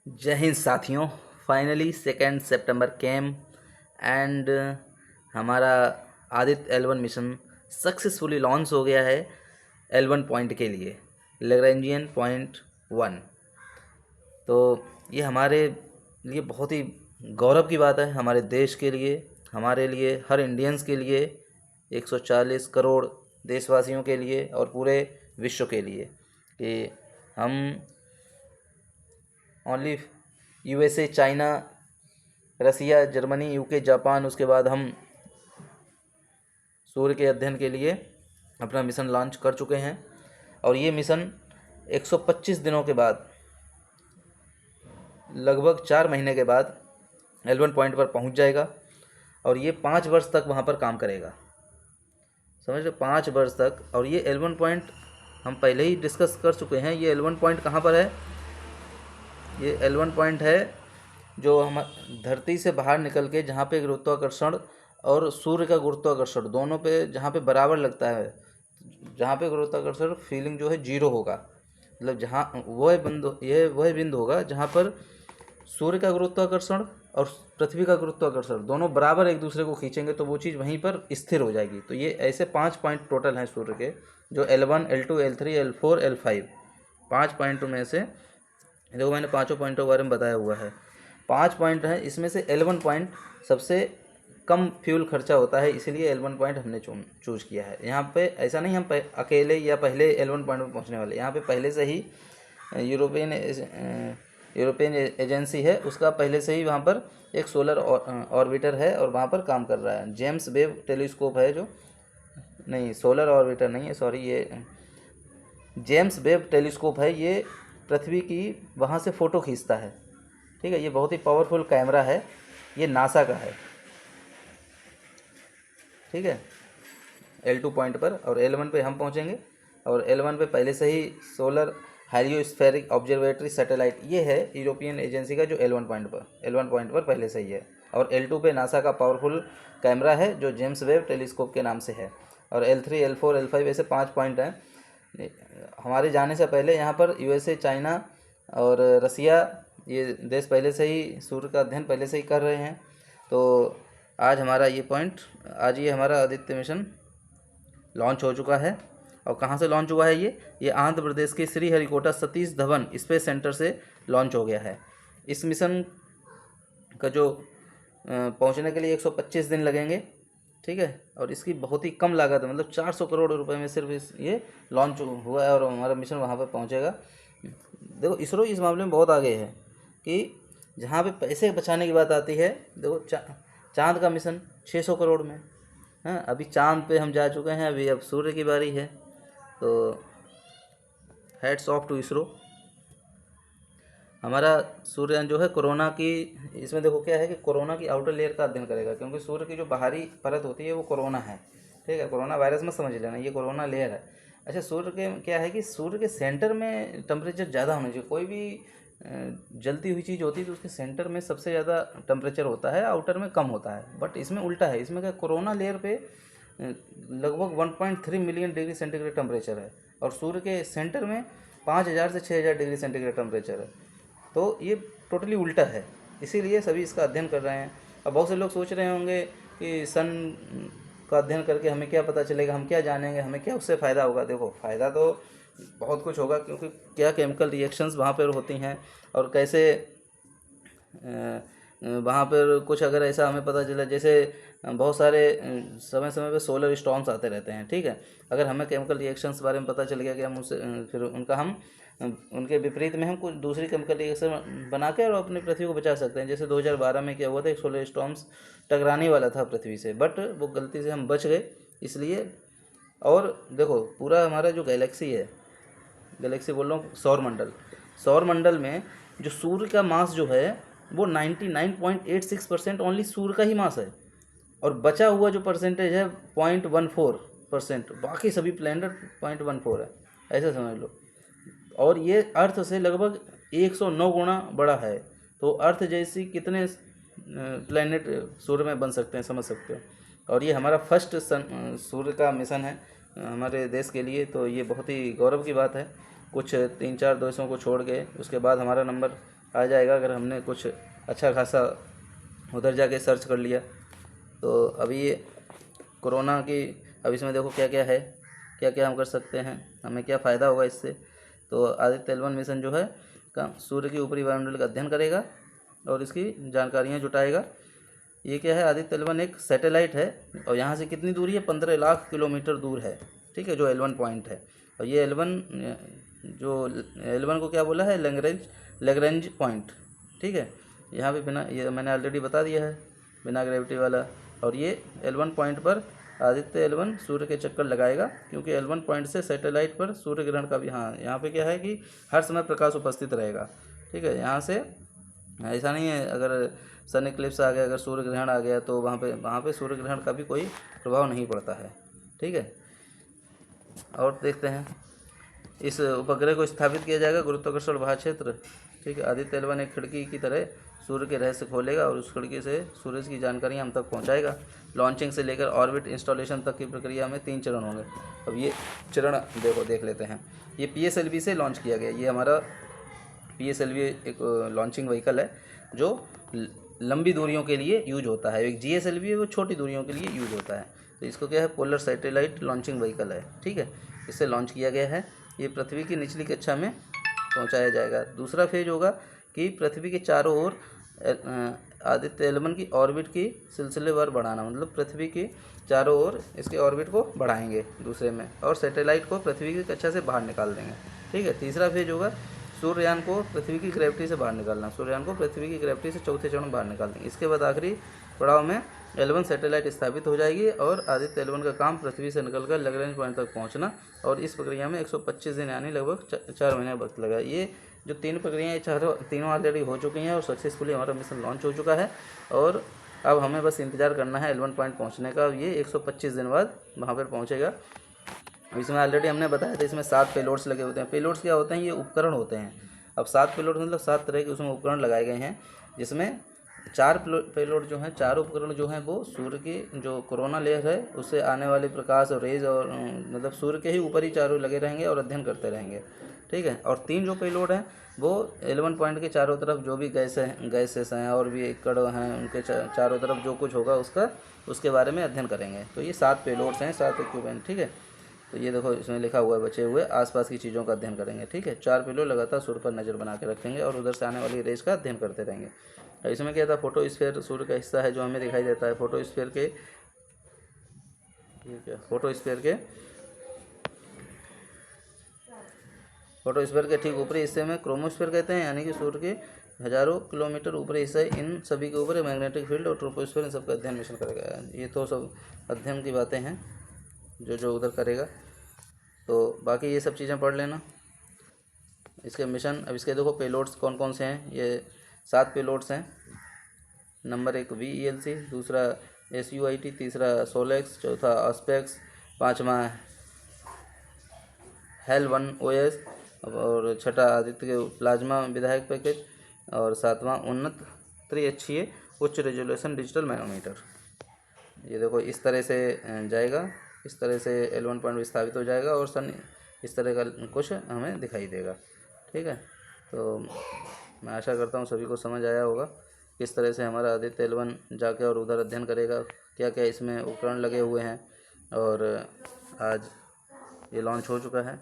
जय हिंद साथियों। Finally 2 September came and हमारा Aditya L1 mission successfully launch हो गया है L1 पॉइंट के लिए, लैग्रेंजियन पॉइंट 1। तो ये हमारे लिए बहुत ही गौरव की बात है, हमारे देश के लिए, हमारे लिए, हर इंडियंस के लिए, 140 करोड़ देशवासियों के लिए और पूरे विश्व के लिए कि हम ओनली USA, चाइना, रसिया, जर्मनी, UK, जापान, उसके बाद हम सूर्य के अध्ययन के लिए अपना मिशन लॉन्च कर चुके हैं। और ये मिशन 125 दिनों के बाद, लगभग 4 महीने के बाद L1 पॉइंट पर पहुंच जाएगा और ये 5 वर्ष तक वहाँ पर काम करेगा। समझ लो, 5 वर्ष तक। और ये L1 पॉइंट हम पहले ही डिस्कस कर चुके हैं। ये L1 पॉइंट कहाँ पर है? ये L1 पॉइंट है जो हम धरती से बाहर निकल के, जहाँ पे गुरुत्वाकर्षण और सूर्य का गुरुत्वाकर्षण दोनों पे, जहाँ पे बराबर लगता है, जहाँ पे गुरुत्वाकर्षण फीलिंग जो है 0 होगा, मतलब जहाँ वह बिंदु होगा जहाँ पर सूर्य का गुरुत्वाकर्षण और पृथ्वी का गुरुत्वाकर्षण दोनों बराबर एक दूसरे को खींचेंगे तो वो चीज़ वहीं पर स्थिर हो जाएगी। तो ये ऐसे 5 पॉइंट टोटल हैं सूर्य के, जो L1, L2, L3, L4, L5 5 पॉइंटों में से, देखो मैंने 5 पॉइंटों के बारे में बताया हुआ है। 5 पॉइंट हैं, इसमें से L1 पॉइंट सबसे कम फ्यूल खर्चा होता है, इसीलिए L1 पॉइंट हमने चूज किया है। यहाँ पे ऐसा नहीं हम अकेले या पहले L1 पॉइंट पर पहुँचने वाले, यहाँ पे पहले से ही यूरोपियन एजेंसी है, उसका पहले से ही वहाँ पर एक सोलर ऑर्बिटर है और वहाँ पर काम कर रहा है। जेम्स वेब टेलीस्कोप है, जो नहीं, सोलर ऑर्बिटर नहीं है, सॉरी, ये जेम्स वेब टेलीस्कोप है। ये पृथ्वी की वहाँ से फ़ोटो खींचता है, ठीक है। ये बहुत ही पावरफुल कैमरा है, ये नासा का है, ठीक है। L2 पॉइंट पर, और L1 पे हम पहुँचेंगे। और L1 पे पहले से ही सोलर हेलियोस्फेरिक ऑब्जर्वेटरी सैटेलाइट ये है यूरोपियन एजेंसी का, जो L1 पॉइंट पर पहले से ही है। और L2 पे नासा का पावरफुल कैमरा है, जो जेम्स वेब टेलीस्कोप के नाम से है। और L3, L4, L5 ऐसे 5 पॉइंट हैं। हमारे जाने से पहले यहाँ पर USA, चाइना और रसिया, ये देश पहले से ही सूर्य का अध्ययन पहले से ही कर रहे हैं। तो आज ये हमारा आदित्य मिशन लॉन्च हो चुका है। और कहाँ से लॉन्च हुआ है? ये आंध्र प्रदेश के श्रीहरिकोटा सतीश धवन स्पेस सेंटर से लॉन्च हो गया है। इस मिशन का जो पहुंचने के लिए 125 दिन लगेंगे, ठीक है। और इसकी बहुत ही कम लागत है, मतलब 400 करोड़ रुपए में सिर्फ ये लॉन्च हुआ है और हमारा मिशन वहाँ पर पहुँचेगा। देखो, इसरो इस मामले में बहुत आगे है कि जहाँ पे पैसे बचाने की बात आती है, देखो चांद का मिशन 600 करोड़ में, हाँ, अभी चांद पे हम जा चुके हैं, अभी अब सूर्य की बारी है। तो हैट्स ऑफ टू इसरो। हमारा सूर्ययान जो है कोरोना की, इसमें देखो क्या है कि कोरोना की आउटर लेयर का अध्ययन करेगा, क्योंकि सूर्य की जो बाहरी परत होती है वो कोरोना है, ठीक है। कोरोना वायरस मत समझ लेना, ये कोरोना लेयर है। अच्छा, सूर्य के क्या है कि सूर्य के सेंटर में टेम्परेचर ज़्यादा होना चाहिए। कोई भी जलती हुई चीज़ होती है तो उसके सेंटर में सबसे ज़्यादा टेम्परेचर होता है, आउटर में कम होता है। बट इसमें उल्टा है, इसमें क्या, कोरोना लेयर पे लगभग 1.3 मिलियन डिग्री सेंटीग्रेड टेम्परेचर है और सूर्य के सेंटर में 5000 से 6000 डिग्री सेंटीग्रेड टेम्परेचर है। तो ये टोटली उल्टा है, इसीलिए सभी इसका अध्ययन कर रहे हैं। अब बहुत से लोग सोच रहे होंगे कि सन का अध्ययन करके हमें क्या पता चलेगा, हम क्या जानेंगे, हमें क्या उससे फ़ायदा होगा। देखो, फ़ायदा तो बहुत कुछ होगा, क्योंकि क्या केमिकल रिएक्शंस वहाँ पर होती हैं और कैसे वहाँ पर कुछ अगर ऐसा हमें पता चला, जैसे बहुत सारे समय समय पे सोलर स्टॉर्म्स आते रहते हैं, ठीक है। अगर हमें केमिकल रिएक्शंस के बारे में पता चल गया कि हम उससे फिर उनके विपरीत में हम कुछ दूसरी केमिकल रिएक्शन बना के और अपनी पृथ्वी को बचा सकते हैं। जैसे 2012 में क्या हुआ था, एक सोलर स्टॉर्म्स टकराने वाला था पृथ्वी से, बट वो गलती से हम बच गए, इसलिए। और देखो, पूरा हमारा जो गैलेक्सी बोल रहा हूँ, सौर मंडल में जो सूर्य का मास जो है वो 99.86% ओनली सूर्य का ही मास है, और बचा हुआ जो परसेंटेज है 0.14%, बाकी सभी प्लैनेट 0.14 है, ऐसा समझ लो। और ये अर्थ से लगभग 109 गुना बड़ा है। तो अर्थ जैसी कितने प्लैनेट सूर्य में बन सकते हैं, समझ सकते हो। और ये हमारा फर्स्ट सूर्य का मिशन है हमारे देश के लिए, तो ये बहुत ही गौरव की बात है। कुछ 3-4 देशों को छोड़ के उसके बाद हमारा नंबर आ जाएगा अगर हमने कुछ अच्छा खासा उधर जाके सर्च कर लिया। तो अभी ये कोरोना की, अब इसमें देखो क्या क्या है, क्या क्या हम कर सकते हैं, हमें क्या फ़ायदा होगा इससे। तो आदित्य L1 मिशन जो है का सूर्य की ऊपरी वायुमंडल का अध्ययन करेगा और इसकी जानकारियाँ जुटाएगा। ये क्या है, आदित्य L1 एक सैटेलाइट है और यहाँ से कितनी दूरी है, 15 लाख किलोमीटर दूर है, ठीक है, जो L1 पॉइंट है। और ये L1 जो L1 को क्या बोला है, लेग्रेंज पॉइंट, ठीक है। यहाँ पे बिना, ये मैंने ऑलरेडी बता दिया है, बिना ग्रेविटी वाला। और ये L1 पॉइंट पर आदित्य L1 सूर्य के चक्कर लगाएगा, क्योंकि L1 पॉइंट से सैटेलाइट पर सूर्य ग्रहण का भी, हाँ यहाँ पे क्या है कि हर समय प्रकाश उपस्थित रहेगा, ठीक है। यहाँ से ऐसा नहीं है अगर सन इक्लिप्स आ गया, अगर सूर्य ग्रहण आ गया तो वहाँ पे सूर्य ग्रहण का भी कोई प्रभाव नहीं पड़ता है, ठीक है। और देखते हैं, इस उपग्रह को स्थापित किया जाएगा गुरुत्वाकर्षण भार क्षेत्र, ठीक है। आदित्य L1 एक खिड़की की तरह सूर्य के रहस्य खोलेगा और उस खिड़की से सूरज की जानकारी हम तक पहुंचाएगा। लॉन्चिंग से लेकर ऑर्बिट इंस्टॉलेशन तक की प्रक्रिया में 3 चरण होंगे। अब ये चरण देख लेते हैं। ये PSLV से लॉन्च किया गया, ये हमारा PSLV एक लॉन्चिंग व्हीकल है जो लंबी दूरियों के लिए यूज होता है। एक GSLV है, वो छोटी दूरियों के लिए यूज होता है। तो इसको क्या है, पोलर सैटेलाइट लॉन्चिंग व्हीकल है, ठीक है। इससे लॉन्च किया गया है। ये पृथ्वी की निचली कक्षा में पहुंचाया जाएगा। दूसरा फेज होगा कि पृथ्वी के चारों ओर आदित्य L1 की ऑर्बिट की सिलसिलेवार बढ़ाना, मतलब पृथ्वी की चारों ओर इसके ऑर्बिट को बढ़ाएंगे दूसरे में, और सैटेलाइट को पृथ्वी की कक्षा से बाहर निकाल देंगे, ठीक है। तीसरा फेज होगा सूर्ययान को पृथ्वी की ग्रेविटी से बाहर निकालना, सूर्ययान को पृथ्वी की ग्रेविटी से चौथे चरण में बाहर निकाल देंगे। इसके बाद आखिरी पड़ाव में L1 सैटेलाइट स्थापित हो जाएगी और आदित्य L1 का काम पृथ्वी से निकलकर लैग्रेंज पॉइंट तक पहुंचना, और इस प्रक्रिया में 125 दिन यानी लगभग 4 महीने वक्त लगा। ये जो 3 प्रक्रियाएँ तीनों ऑलरेडी हो चुकी हैं और सक्सेसफुली हमारा मिशन लॉन्च हो चुका है। और अब हमें बस इंतज़ार करना है L1 पॉइंट पहुँचने का। ये 125 दिन बाद वहाँ पर पहुँचेगा। इसमें ऑलरेडी हमने बताया था, इसमें 7 पेलोड्स लगे होते हैं। पेलोड्स क्या होते हैं, ये उपकरण होते हैं। अब 7 पेलोड मतलब 7 तरह के उसमें उपकरण लगाए गए हैं, जिसमें 4 पेलोड जो हैं, 4 उपकरण जो हैं वो सूर्य की जो कोरोना लेयर है उससे आने वाले प्रकाश और रेज और मतलब सूर्य के ही ऊपर ही चारों लगे रहेंगे और अध्ययन करते रहेंगे, ठीक है। और 3 जो पेलोड हैं वो L1 पॉइंट के चारों तरफ जो भी गैसेस हैं और भी कण हैं, उनके चारों तरफ जो कुछ होगा उसके बारे में अध्ययन करेंगे। तो ये 7 पेलोड्स हैं, 7 इक्विपमेंट, ठीक है। तो ये देखो इसमें लिखा हुआ है, बचे हुए आसपास की चीज़ों का अध्ययन करेंगे, ठीक है। 4 पेलोड लगातार सूर्य पर नज़र बना के रखेंगे और उधर से आने वाली रेज का अध्ययन करते रहेंगे। इसमें क्या था, फोटोस्फीयर सूर्य का हिस्सा है जो हमें दिखाई देता है। फोटोस्फीयर के ठीक ऊपरी हिस्से में क्रोमोस्फीयर कहते हैं, यानी कि सूर्य के हज़ारों किलोमीटर ऊपरी हिस्से, इन सभी के ऊपर मैग्नेटिक फील्ड और ट्रोपोस्फीयर, इन सब का अध्ययन मिशन करेगा। ये तो सब अध्ययन की बातें हैं जो उधर करेगा। तो बाकी ये सब चीज़ें पढ़ लेना इसके मिशन। अब इसके देखो पेलोड्स कौन कौन से हैं, ये 7 पेलोड्स हैं। नंबर 1 VELC, दूसरा SUIT, तीसरा सोलेक्स, चौथा ऑस्पेक्स, 5वां HAL-1 OS, और छठा आदित्य के प्लाज्मा विधायक पैकेज, और 7वां उन्नत त्रिअक्षीय उच्च रेजोल्यूशन डिजिटल मैनोमीटर। ये देखो इस तरह से जाएगा, इस तरह से L1 पॉइंट स्थापित हो जाएगा और सन इस तरह का कुछ हमें दिखाई देगा, ठीक है। तो मैं आशा करता हूँ सभी को समझ आया होगा किस तरह से हमारा आदित्य L1 जाके और उधर अध्ययन करेगा, क्या क्या इसमें उपकरण लगे हुए हैं। और आज ये लॉन्च हो चुका है।